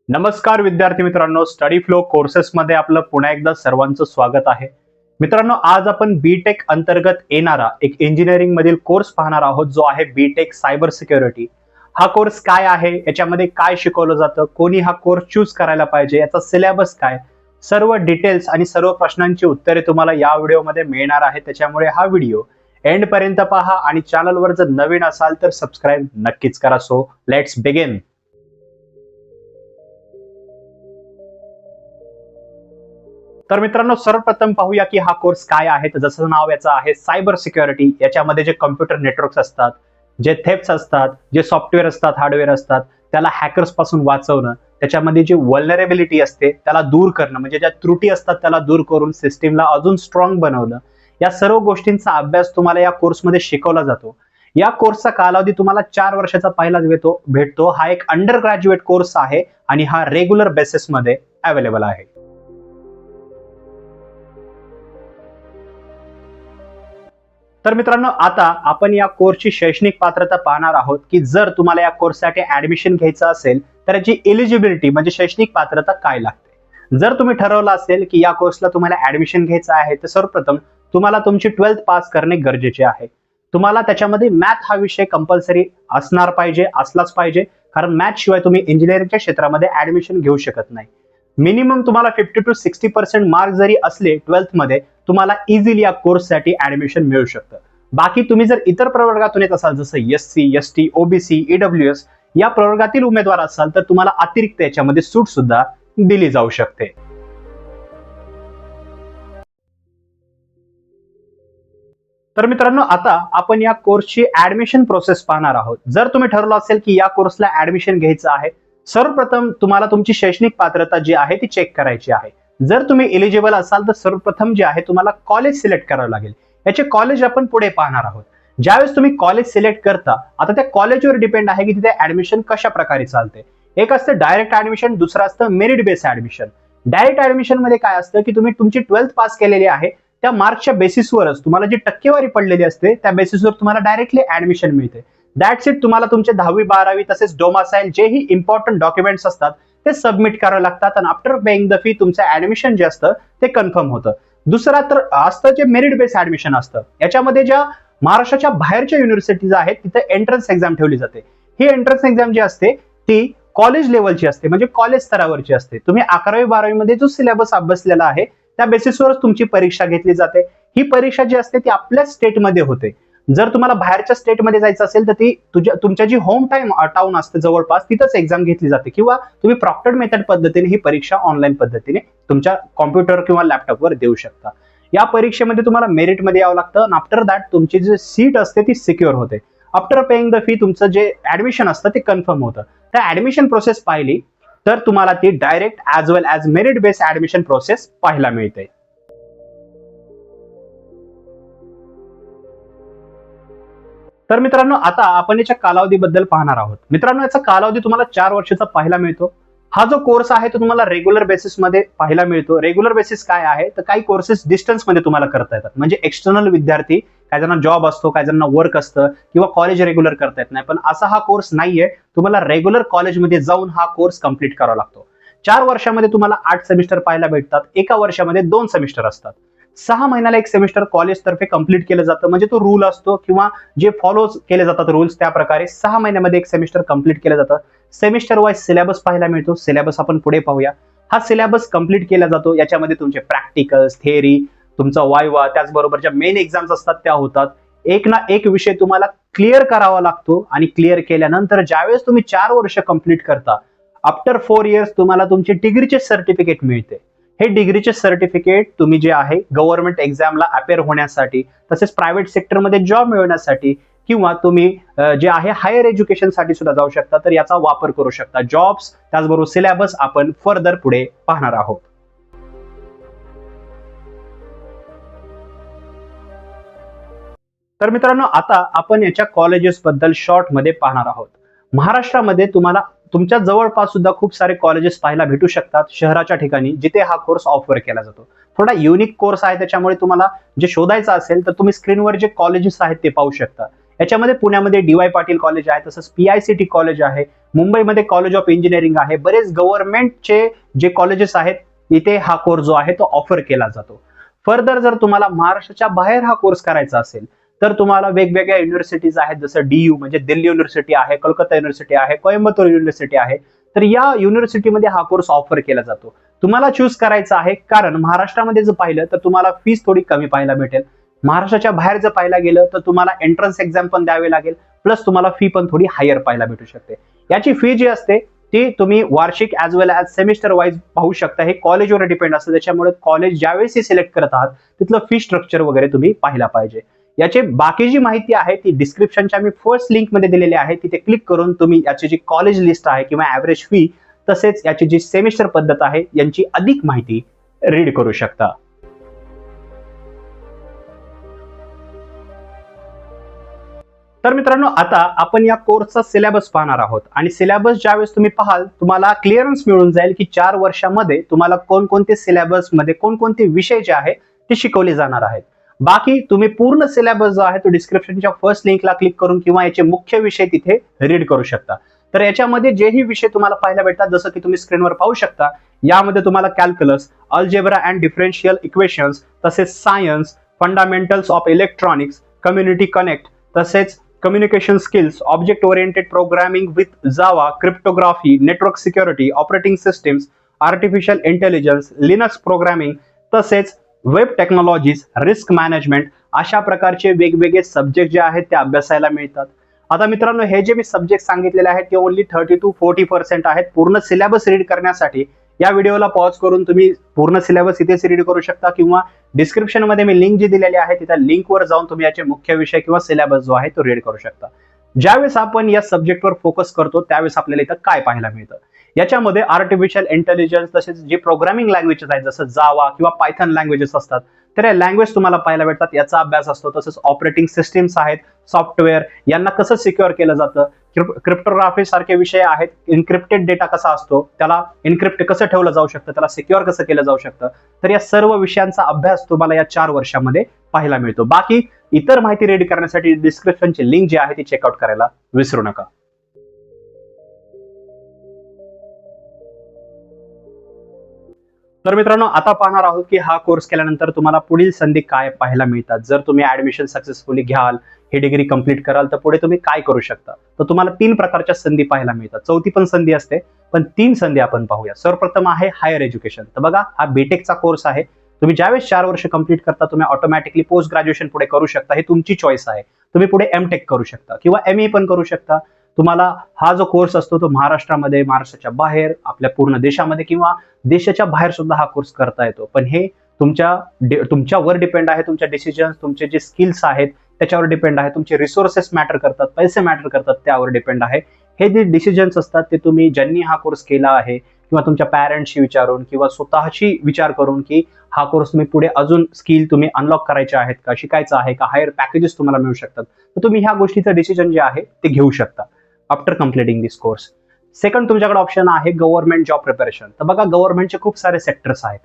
नमस्कार विद्यार्थी मित्रांनो, स्टडी फ्लो कोर्सेस मध्ये आपलं पुन्हा एकदा सर्वांचं स्वागत आहे. मित्रांनो, आज आपण बीटेक अंतर्गत येणारा एक इंजिनिअरिंग मधील कोर्स पाहणार आहोत, जो आहे बीटेक सायबर सिक्युरिटी. हा कोर्स काय आहे, याच्यामध्ये काय शिकवलं जातं, कोणी हा कोर्स चूज करायला पाहिजे, याचा सिलेबस काय, सर्व डिटेल्स आणि सर्व प्रश्नांची उत्तरे तुम्हाला या व्हिडिओमध्ये मिळणार आहे. त्याच्यामुळे हा व्हिडिओ एंड पर्यंत पहा आणि चॅनलवर जर नवीन असाल तर सबस्क्राईब नक्कीच करा. So let's begin. तर मित्रांनो, सर्वप्रथम पाहूया की हा कोर्स काय आहे. तर जसं नाव याचं आहे सायबर सिक्युरिटी. याच्यामध्ये जे कम्प्युटर नेटवर्क्स असतात, जे थेफ्ट्स असतात, जे सॉफ्टवेअर असतात, हार्डवेअर असतात, त्याला हॅकर्स पासून वाचवणं, त्याच्यामध्ये जी वल्नरेबिलिटी असते त्याला दूर करणं, म्हणजे ज्या त्रुटी असतात त्याला दूर करून सिस्टीमला अजून स्ट्रॉंग बनवणं, या सर्व गोष्टींचा अभ्यास तुम्हाला या कोर्समध्ये शिकवला जातो. या कोर्सचा कालावधी तुम्हाला 4 वर्षाचा पहिलाच भेटतो. हा एक अंडर ग्रॅज्युएट कोर्स आहे आणि हा रेग्युलर बेसिसमध्ये अवेलेबल आहे. तर मित्रांनो, आता आपण या कोर्सची शैक्षणिक पात्रता पाहणार आहोत की जर तुम्हाला या कोर्ससाठी ऍडमिशन घ्यायचं असेल तर याची एलिजिबिलिटी म्हणजे शैक्षणिक पात्रता काय लागते. जर तुम्ही ठरवलं असेल की या कोर्सला तुम्हाला ऍडमिशन घ्यायचं आहे तर सर्वप्रथम तुम्हाला तुमची 12th पास करणे गरजेचे आहे. तुम्हाला त्याच्यामध्ये मॅथ हा विषय कंपल्सरी असलाच पाहिजे, कारण मॅथ शिवाय तुम्ही इंजिनिअरिंगच्या क्षेत्रामध्ये ऍडमिशन घेऊ शकत नाही. मिनिमम तुम्हाला 50 to 60% मार्क जरी असले 12th मध्ये, तुम्हाला इझिली या कोर्ससाठी ऍडमिशन मिळू शकतं. बाकी तुम्ही जर इतर प्रवर्गातून येत असाल, जसं SC, ST, OBC, EWS या प्रवर्गातील उमेदवार असाल तर तुम्हाला अतिरिक्त याच्यामध्ये सूट सुद्धा दिली जाऊ शकते. तर मित्रांनो, आता आपण या कोर्सची ऍडमिशन प्रोसेस पाहणार आहोत. जर तुम्ही ठरवलं असेल की या कोर्सला ऍडमिशन घ्यायचं आहे, सर्वप्रथम तुम्हाला तुमची शैक्षणिक पात्रता जी आहे ती चेक करायची आहे. जर तुम्ही एलिजिबल असाल तर सर्वप्रथम जे आहे तुम्हाला कॉलेज सिलेक्ट करावं लागेल. याचे कॉलेज आपण पुढे पाहणार आहोत. ज्यावेळेस तुम्ही कॉलेज सिलेक्ट करता, आता त्या कॉलेजवर डिपेंड आहे की तिथे ऍडमिशन कशा प्रकारे चालते. एक असतं डायरेक्ट ऍडमिशन, दुसरं असतं merit based admission. Direct admission मध्ये काय असतं की तुम्ही तुमची 12th पास केलेली आहे, त्या मार्क्सच्या बेसिसवरच तुम्हाला जी टक्केवारी पडलेली असते त्या बेसिसवर तुम्हाला डायरेक्टली ऍडमिशन मिळते. That's it. तुम्हाला तुमचे 10वी 12वी तसेच डोमासाईल जेही इम्पॉर्टंट डॉक्युमेंट्स असतात ते सबमिट करावे लागतात आणि आफ्टर पेइंग द फी तुमचं ऍडमिशन जे असतं ते कन्फर्म होतं. दुसरा तर असतं जे मेरिट बेस्ड ऍडमिशन असतं. याच्यामध्ये ज्या महाराष्ट्राच्या बाहेरच्या युनिव्हर्सिटीज आहेत तिथे एंट्रन्स एक्झाम ठेवली जाते. ही एंट्रन्स एक्झाम जी असते ती कॉलेज लेवलची असते, म्हणजे कॉलेज स्तरावरची असते. तुम्ही 11वी 12वी मध्ये जो सिलेबस अभ्यासलेला आहे त्या बेसिसवरच तुमची परीक्षा घेतली जाते. ही परीक्षा जी असते ती आपल्या स्टेटमध्ये होते. जर तुम्हाला बाहेरच्या स्टेटमध्ये जायचं असेल तर ती तुमच्या जी होम टाउन असते जवळपास तिथंच एक्झाम घेतली जाते, किंवा तुम्ही प्रॉक्टेड मेथड पद्धतीने ही परीक्षा ऑनलाईन पद्धतीने तुमच्या कॉम्प्युटर किंवा लॅपटॉपवर देऊ शकता. या परीक्षेमध्ये तुम्हाला मेरिटमध्ये यावं लागतं आणि आफ्टर दॅट तुमची जी सीट असते ती सिक्युअर होते. आफ्टर पेइंग द फी तुमचं जे ऍडमिशन असतं ते कन्फर्म होतं. त्या ऍडमिशन प्रोसेस पाहिली तर तुम्हाला ती direct as well as merit based admission process पाहायला मिळते. तर मित्रांनो, आता आपण याच्या कालावधीबद्दल पाहणार आहोत. मित्रांनो, याचा कालावधी तुम्हाला 4 वर्षाचा पाहायला मिळतो. हा जो कोर्स आहे तो तुम्हाला रेग्युलर बेसिसमध्ये पाहायला मिळतो. रेग्युलर बेसिस काय आहे तर काही कोर्सेस डिस्टन्स मध्ये तुम्हाला करता येतात, म्हणजे एक्सटर्नल विद्यार्थी, काही जणांना जॉब असतो, काही जणांना वर्क असतं किंवा कॉलेज रेग्युलर करता येत नाही. पण असा हा कोर्स नाहीये. तुम्हाला रेग्युलर कॉलेजमध्ये जाऊन हा कोर्स कम्प्लीट करावा लागतो. 4 वर्षामध्ये तुम्हाला 8 सेमिस्टर पाहायला भेटतात. एका वर्षामध्ये 2 सेमिस्टर असतात. 6 महिन्याला एक सेमिस्टर कॉलेज तर्फे कंप्लीट केलं जातं, म्हणजे तो रूल असतो किंवा जे फॉलो केले जातात रूल्स त्या प्रकारे 6 महिन्यामध्ये एक सेमिस्टर कंप्लीट केलं जातं. सेमिस्टर वाईज सिलेबस पाहायला मिळतो. सिलेबस आपण पुढे पाहूया. हा सिलेबस कंप्लीट केला जातो. याच्यामध्ये तुमचे प्रॅक्टिकल्स, थेअरी, तुमचा वायवा, त्याचबरोबर ज्या मेन एक्झाम्स असतात त्या होतात. एक ना एक विषय तुम्हाला क्लिअर करावा लागतो आणि क्लिअर केल्यानंतर ज्यावेळेस तुम्ही 4 वर्ष कंप्लीट करता, आफ्टर 4 इयर्स तुम्हाला तुमचे डिग्रीचे सर्टिफिकेट मिळते. हे डिग्रीचे सर्टिफिकेट तुम्ही जे आहे गव्हर्नमेंट एक्झामला अपेअर होण्यासाठी, तसेच प्रायव्हेट सेक्टरमध्ये जॉब मिळवण्यासाठी, किंवा तुम्ही जे आहे हायर एज्युकेशन साठी सुद्धा जाऊ शकता, तर याचा वापर करू शकता. जॉब्स त्याचबरोबर सिलेबस आपण फर्दर पुढे पाहणार आहोत. तर मित्रांनो, आता आपण याच्या कॉलेजेस बद्दल शॉर्ट मध्ये पाहणार आहोत. महाराष्ट्रामध्ये तुम्हाला तुमच्या जवळपास सुद्धा खूप सारे कॉलेजेस पाहायला भेटू शकतात शहराच्या ठिकाणी, जिथे हा कोर्स ऑफर केला जातो. थोडा युनिक कोर्स आहे, त्याच्यामुळे तुम्हाला जे शोधायचं असेल तर तुम्ही स्क्रीनवर जे कॉलेजेस आहेत ते पाहू शकता. याच्यामध्ये पुण्यामध्ये DY पाटील कॉलेज आहे, तसंच PICT कॉलेज आहे, मुंबईमध्ये कॉलेज ऑफ इंजिनिअरिंग आहे. बरेच गव्हर्नमेंटचे जे कॉलेजेस आहेत इथे हा कोर्स जो आहे तो ऑफर केला जातो. फर्दर जर तुम्हाला महाराष्ट्राच्या बाहेर हा कोर्स करायचा असेल तर तुम्हाला वेगवेगळ्या युनिव्हर्सिटीज आहेत, जसं DU म्हणजे दिल्ली युनिव्हर्सिटी आहे, कोलकाता युनिव्हर्सिटी आहे, कोइंबतूर युनिव्हर्सिटी आहे. तर या युनिव्हर्सिटीमध्ये हा कोर्स ऑफर केला जातो. तुम्हाला चूज करायचा आहे, कारण महाराष्ट्रामध्ये जर पाहिलं तर तुम्हाला फीस थोडी कमी पाहायला भेटेल. महाराष्ट्राच्या बाहेर जर पाहायला गेलं तर तुम्हाला एंट्रन्स एक्झाम पण द्यावी लागेल, प्लस तुम्हाला फी पण थोडी हायर पाहायला भेटू शकते. याची फी जी असते ती तुम्ही वार्षिक ॲज वेल ॲज सेमिस्टर वाईज पाहू शकता. हे कॉलेजवर डिपेंड असतं, त्याच्यामुळे कॉलेज ज्यावेळेस सिलेक्ट करत आहात तिथलं फी स्ट्रक्चर वगैरे तुम्ही पाहिला पाहिजे. याची बाकी जी माहिती आहे ती डिस्क्रिप्शनच्या मी फर्स्ट लिंक मध्ये दिलेली आहे, तिथे क्लिक करून तुम्ही याची जी कॉलेज लिस्ट आहे किंवा ऍव्हरेज फी तसेच याची जी सेमिस्टर पद्धत आहे यांची अधिक माहिती रीड करू शकता. तर मित्रांनो, आता आपण या कोर्सचा सिलेबस पाहणार आहोत आणि सिलेबस ज्यावेळेस तुम्ही पाहाल तुम्हाला क्लिअरन्स मिळून जाईल की 4 वर्षामध्ये तुम्हाला कोणकोणते सिलेबस मध्ये कोणकोणते विषय जे आहे ते शिकवले जाणार आहेत. बाकी तुम्ही पूर्ण सिलेबस जो आहे तो डिस्क्रिप्शनच्या फर्स्ट लिंकला क्लिक करून किंवा याचे मुख्य विषय तिथे रीड करू शकता. तर याच्यामध्ये जेही विषय तुम्हाला पाहायला भेटतात, जसं की तुम्ही स्क्रीनवर पाहू शकता, यामध्ये तुम्हाला calculus, algebra and differential equations, तसेच science, fundamentals of electronics, community connect, तसेच communication skills, object oriented programming with Java, cryptography, network security, operating systems, artificial intelligence, Linux programming, तसेच वेब टेक्नॉलॉजीज, रिस्क मॅनेजमेंट अशा प्रकारचे वेगवेगळे subject जे आहेत ते अभ्यासायला मिळतात. आता मित्रांनो, हे जे मी सब्जेक्ट सांगितलेले आहेत ते ओनली 30 to 40% आहेत. पूर्ण सिलेबस रीड करण्यासाठी या व्हिडिओला पॉज करून तुम्ही पूर्ण सिलेबस इथेच रीड करू शकता किंवा डिस्क्रिप्शन मध्ये मी लिंक जी दिलेली आहे तिथे लिंकवर जाऊन तुम्ही याचे मुख्य विषय किंवा सिलेबस जो आहे तो रीड करू शकता. ज्यावेळेस आपण या सब्जेक्टवर फोकस करतो त्यावेळेस आपल्याला इथं काय पाहायला मिळतं, याच्यामध्ये आर्टिफिशियल इंटेलिजन्स तसेच जे प्रोग्रामिंग लँग्वेजेस आहेत जसं जावा किंवा पायथन लँग्वेजेस असतात तर या लँग्वेज तुम्हाला पाहायला भेटतात, याचा अभ्यास असतो. तसंच ऑपरेटिंग सिस्टीम्स आहेत, सॉफ्टवेअर यांना कसं सिक्युअर केलं जातं, क्रिप्टोग्राफी सारखे विषय आहेत, इन्क्रिप्टेड डेटा कसा असतो, त्याला इन्क्रिप्ट कसं ठेवलं जाऊ शकतं, त्याला सिक्युअर कसं केलं जाऊ शकतं. तर या सर्व विषयांचा अभ्यास तुम्हाला या 4 वर्षामध्ये पाहायला मिळतो. बाकी इतर माहिती रीड करण्यासाठी डिस्क्रिप्शनची लिंक जी आहे ती चेकआउट करायला विसरू नका. तर मित्रांनो, आता पाहणार आहोत की हा कोर्स केल्यानंतर तुम्हाला पुढील संधी काय पाहायला मिळतात. जर तुम्ही ऍडमिशन सक्सेसफुली घ्याल, ही डिग्री कंप्लीट कराल तर पुढे तुम्ही काय करू शकता. तर तुम्हाला 3 प्रकारच्या संधी पाहायला मिळतात. चौथी पण संधी असते, पण 3 संधी आपण पाहूया. सर्वप्रथम आहे हायर एज्युकेशन. तर बघा, हा बीटेकचा कोर्स आहे. तुम्ही ज्यावेळेस 4 वर्ष कंप्लीट करता तुम्ही ऑटोमॅटिकली पोस्ट ग्रॅज्युएशन पुढे करू शकता. हे तुमची चॉईस आहे. तुम्ही पुढे एमटेक करू शकता किंवा ME पण करू शकता. तुम्हाला हा जो कोर्स असतो तो महाराष्ट्रामध्ये, महाराष्ट्राच्या बाहेर, आपल्या पूर्ण देशामध्ये किंवा देशाच्या बाहेर सुद्धा हा कोर्स करता येतो. पण हे तुमच्यावर डिपेंड आहे. तुमच्या डिसिजन्स, तुमचे जे स्किल्स आहेत त्याच्यावर डिपेंड आहे. तुमचे रिसोर्सेस मॅटर करतात, पैसे मॅटर करतात, त्यावर डिपेंड आहे. हे जे डिसिजन्स असतात ते तुम्ही ज्यांनी हा कोर्स केला आहे किंवा तुमच्या पॅरेंट्सशी विचारून किंवा स्वतःशी विचार करून की हा कोर्स तुम्ही पुढे अजून स्किल तुम्ही अनलॉक करायचे आहेत का, शिकायचं आहे का, हायर पॅकेजेस तुम्हाला मिळू शकतात, तर तुम्ही ह्या गोष्टीचं डिसिजन जे आहे ते घेऊ शकता आफ्टर कम्प्लिटिंग दिस कोर्स. सेकंड तुमच्याकडे ऑप्शन आहे गव्हर्नमेंट जॉब प्रिपरेशन. तर बघा, गव्हर्नमेंटचे खूप सारे सेक्टर्स आहेत.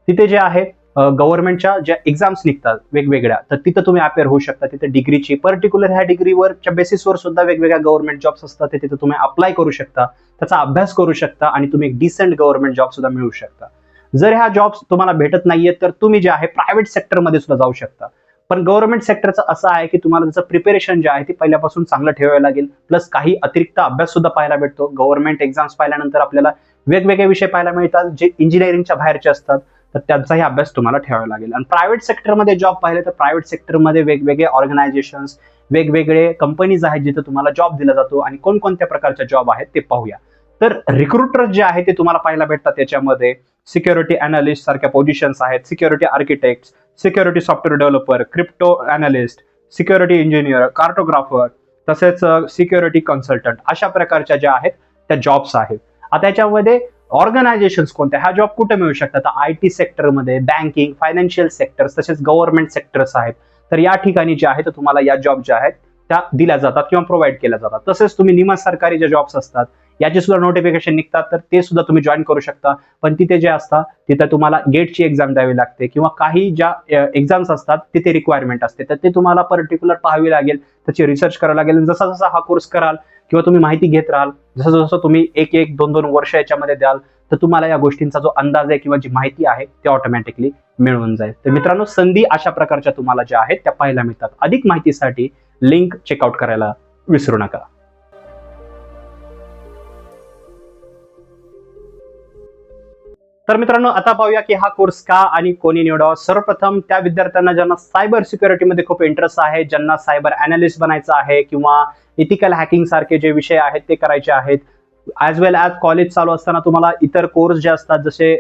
तिथे जे आहे गव्हर्नमेंटच्या ज्या एक्झाम्स निघतात वेगवेगळ्या, तर तिथं तुम्ही अपेअर होऊ शकता. तिथे डिग्रीची पर्टिक्युलर ह्या डिग्रीवरच्या बेसिसवर सुद्धा वेगवेगळ्या गव्हर्नमेंट जॉब्स असतात, ते तिथे तुम्ही अप्लाय करू शकता, त्याचा अभ्यास करू शकता आणि तुम्ही एक डिसेंट गव्हर्नमेंट जॉब सुद्धा मिळवू शकता. जर ह्या जॉब्स तुम्हाला भेटत नाहीये तर तुम्ही जे आहे प्रायव्हेट सेक्टरमध्ये सुद्धा जाऊ शकता. पण गव्हर्नमेंट सेक्टरचं असं आहे की तुम्हाला त्याचं प्रिपरेशन जे आहे ते पहिल्यापासून चांगलं ठेवावं लागेल, प्लस काही अतिरिक्त अभ्यास सुद्धा पाहायला भेटतो. गव्हर्नमेंट एक्झाम्स पाहिल्यानंतर आपल्याला वेगवेगळे विषय पाहायला मिळतात जे इंजिनिअरिंगच्या बाहेरचे असतात, तर त्यांचाही अभ्यास तुम्हाला ठेवावा लागेल. आणि प्रायव्हेट सेक्टरमध्ये जॉब पाहिले तर प्रायव्हेट सेक्टरमध्ये वेगवेगळे ऑर्गनायझेशन्स, वेगवेगळे कंपनीज आहेत जिथे तुम्हाला जॉब दिला जातो आणि कोणकोणत्या प्रकारच्या जॉब आहेत ते पाहूया. तर रिक्रुटर जे आहे ते तुम्हाला पाहायला भेटतात. त्याच्यामध्ये सिक्युरिटी अनालिस्ट सारख्या पोझिशन्स आहेत, security architect, security software developer, crypto analyst, security engineer, cartographer, तसेच सिक्युरिटी कन्सल्टंट अशा प्रकारच्या ज्या आहेत त्या जॉब्स आहेत. आता याच्यामध्ये ऑर्गनायझेशन्स कोणत्या, ह्या जॉब कुठे मिळू शकतात, IT सेक्टरमध्ये, बँकिंग, फायनान्शियल सेक्टर्स, तसेच गव्हर्नमेंट सेक्टर्स आहेत. तर या ठिकाणी जे आहे तुम्हाला या जॉब ज्या आहेत त्या दिल्या जातात किंवा प्रोव्हाइड केल्या जातात. तसेच तुम्ही निम सरकारी जे जॉब्स असतात याचे सुद्धा नोटिफिकेशन निघतात, तर ते सुद्धा तुम्ही जॉईन करू शकता. पण तिथे जे असतात तिथे तुम्हाला गेटची एक्झाम द्यावी लागते किंवा काही ज्या एक्झाम्स असतात तिथे रिक्वायरमेंट असते, तर ते तुम्हाला पर्टिक्युलर पाहावी लागेल. त्याची रिसर्च करावं लागेल. जसा जसा हा कोर्स कराल किंवा तुम्ही माहिती घेत राहाल, जसं जसं तुम्ही एक एक 2-2 वर्ष याच्यामध्ये द्याल, तर तुम्हाला या गोष्टींचा जो अंदाज आहे किंवा जी माहिती आहे ती ऑटोमॅटिकली मिळून जाईल. तर मित्रांनो, संधी अशा प्रकारच्या तुम्हाला ज्या आहेत त्या पाहायला मिळतात. अधिक माहितीसाठी लिंक चेकआउट करायला विसरू नका. तर मित्रांनो, आता पाहूया की हा कोर्स का आणि कोणी निवडावा. सर्वप्रथम त्या विद्यार्थ्यांना ज्यांना सायबर सिक्युरिटीमध्ये खूप इंटरेस्ट आहे, ज्यांना सायबर अनालिस्ट बनायचं आहे किंवा इथिकल हॅकिंग सारखे जे विषय आहेत ते करायचे आहेत. ॲज वेल ॲज कॉलेज चालू असताना तुम्हाला इतर कोर्स जे असतात, जसे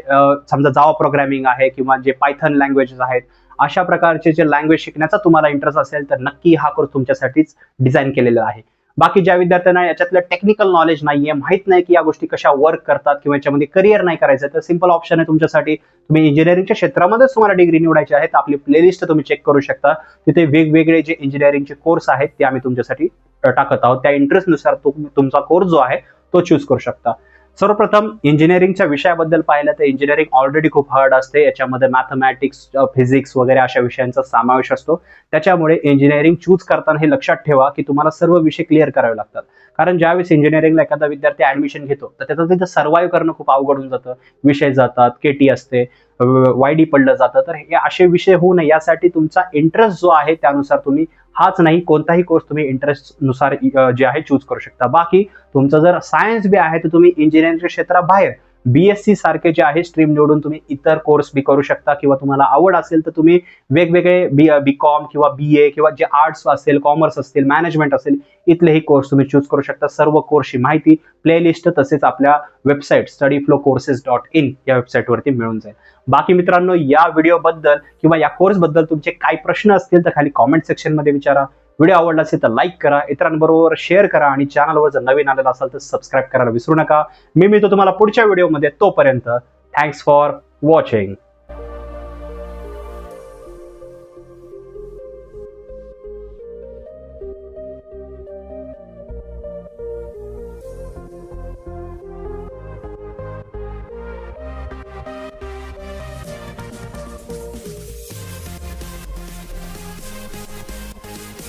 समजा जावा प्रोग्रॅमिंग आहे किंवा जे पायथन लँग्वेजेस आहेत, अशा प्रकारचे जे लँग्वेज शिकण्याचा तुम्हाला इंटरेस्ट असेल तर नक्की हा कोर्स तुमच्यासाठीच डिझाईन केलेला आहे. बाकी ज्या विद्यार्थ्यांना याच्यातलं टेक्निकल नॉलेज नाहीये, माहित नाही की या गोष्टी कशा वर्क करतात किंवा याच्यामध्ये करिअर नाही करायचं, तर सिंपल ऑप्शन आहे तुमच्यासाठी. तुम्ही इंजिनिअरिंगच्या क्षेत्रामध्येच तुम्हाला डिग्री निवडायची आहे, तर आपली प्लेलिस्ट तुम्ही चेक करू शकता. तिथे वेगवेगळे जे इंजिनिअरिंगचे कोर्स आहेत ते आम्ही तुमच्यासाठी टाकत आहोत. त्या इंटरेस्टनुसार तुमचा कोर्स जो आहे तो चूज करू शकता. सर्वप्रथम इंजिनिअरिंगच्या विषयाबद्दल पाहिलं तर इंजिनिअरिंग ऑलरेडी खूप हार्ड असते. याच्यामध्ये मॅथमॅटिक्स, फिजिक्स वगैरे अशा विषयांचा समावेश असतो. त्याच्यामुळे इंजिनिअरिंग चूज करताना हे लक्षात ठेवा की तुम्हाला सर्व विषय क्लिअर करावे लागतात. कारण ज्यावेळेस इंजिनिअरिंगला एखादा विद्यार्थी ऍडमिशन घेतो तर त्याचं तिथं सर्व्हाइव्ह करणं खूप अवघड होऊन जातं. विषय जातात, केटी असते, वायडी पडलं जातं. तर हे असे विषय होऊ नये यासाठी तुमचा इंटरेस्ट जो आहे त्यानुसार तुम्ही हाच नाही कोणताही कोर्स तुम्ही इंटरेस्ट नुसार जे आहे चूज करू शकता. बाकी तुमचं जर सायन्स बी आहे तर तुम्ही इंजिनिअरिंगच्या क्षेत्राबाहेर BSc सारखे जे आहे स्ट्रीम निवडून तुम्ही इतर कोर्स बी करू शकता. किंवा तुम्हाला आवड असेल तर तुम्ही वेगवेगळे BCom किंवा BA किंवा जे आर्ट्स असेल, कॉमर्स असतील, मॅनेजमेंट असेल, इथलेही कोर्स तुम्ही चूज करू शकता. सर्व कोर्सची माहिती, प्लेलिस्ट तसेच आपल्या वेबसाईट studyflowcourses.in या वेबसाईटवरती मिळून जाईल. बाकी मित्रांनो, या व्हिडिओबद्दल किंवा या कोर्सबद्दल तुमचे काही प्रश्न असतील तर खाली कॉमेंट सेक्शनमध्ये विचारा. व्हिडिओ आवडला असेल तर लाईक करा, इतरांबरोबर शेअर करा आणि चॅनलवर जर नवीन आलेला असाल तर सबस्क्राईब करायला विसरू नका. मी मिळतो तुम्हाला पुढच्या व्हिडिओमध्ये. तोपर्यंत थँक्स फॉर वॉचिंग.